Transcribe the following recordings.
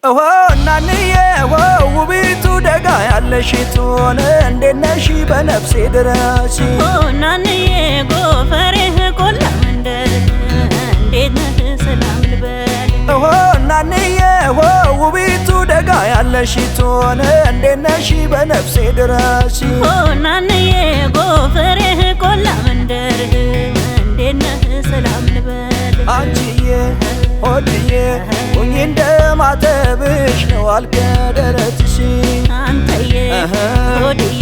እናንዬ ውቢቱ ደጋ ያለሽቱ እንዴት ነሽ በነፍሴ ድረስ እናንዬ ጎፈሬህ ቆላ መንደር እንዴት ነህ ሰላም ልበል እናንዬ ውቢቱ ደጋ ያለሽቱ እንዴት ነሽ በነፍሴ ድረስ እናንዬ ጎፈሬህ ቆላ መንደር እንዴት ነህ ሰላም ልበል አንቺዬ ሆድዬ ሁኚ እንደማተብሽ ነው አልከደረትሽ አንተዬ ሆድዬ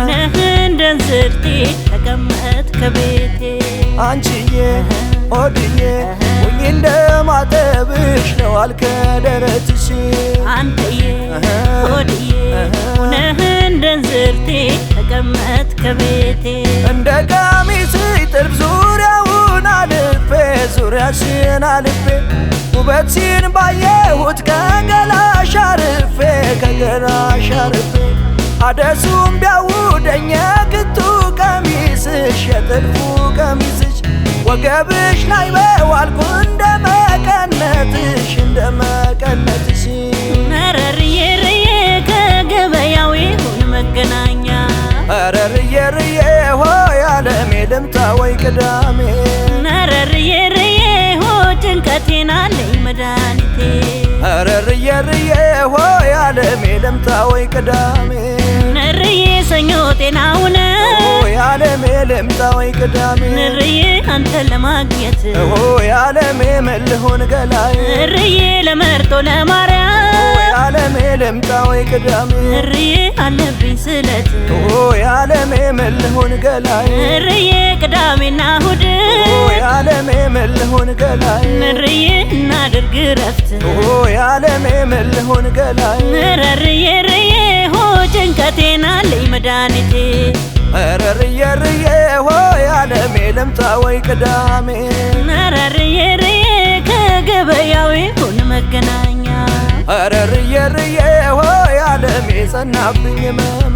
ነህ እንደንዝርቴ ተቀመጥ ከቤቴ አንቺዬ ሆድዬ ሁኚ እንደማተብሽ ነው አልከደረትሽ አንተዬ ሆድዬ ነህ እንደንዝርቴ ተቀመጥ ከቤቴ እንደ ቀሚስሽ ጥልፍ ዙሪያውን አልፌ ዙሪያሽን አልፌ ውበትሽን ባየሁት ከገላሽ አርፌ ከገላሽ አርፌ አደሱም ቢያውደኝ የክቱ ቀሚስሽ የጥልፉ ቀሚስሽ ወገብሽ ላይ በዋልኩ እንደ መቀነትሽ እንደ መቀነትሽ መረርዬ ርዬ ከገበያው ይሁን መገናኛ ረርዬ ርዬ ሆይ አለሜ ልምጣ ወይ ቅዳሜ መረርዬ ርዬ ሆ ጭንቀቴን አለኝ መድኃኒቴ ረርዬ ርዬ ሆይ አለሜ ልምጣ ወይ ቅዳሜ ነርዬ ሰኞ ጤናውን ሆይ አለሜ ልምጣ ወይ ቅዳሜ ነርዬ አንተን ለማግኘት ሆይ አለሜ ምን ልሁን ገላዬ ነርዬ ለመርጦ ለማርያም ሆይ አለሜ ልምጣ ወይ ቅዳሜ ነርዬ አለብኝ ስለት ሆይ አለሜ ምን ልሁን ገላዬ ነርዬ ቅዳሜና እሑድ ሆይ አለሜ ምን ልሁን ገላዬ ነርዬ እናድርግ ረፍት ሆይ አለሜ ምን ልሁን ገላዬ ነርዬ ርዬ ሆ ጭንቀቴን አለኝ መድኃኒቴ ረርዬ ርዬ ሆይ አለሜ ልምጣ ወይ ቅዳሜ ነርዬ ርዬ ከገበያው ይሁን መገናኛ ረርዬ ርዬ ሆይ አለሜ ጸናብኝ መሜ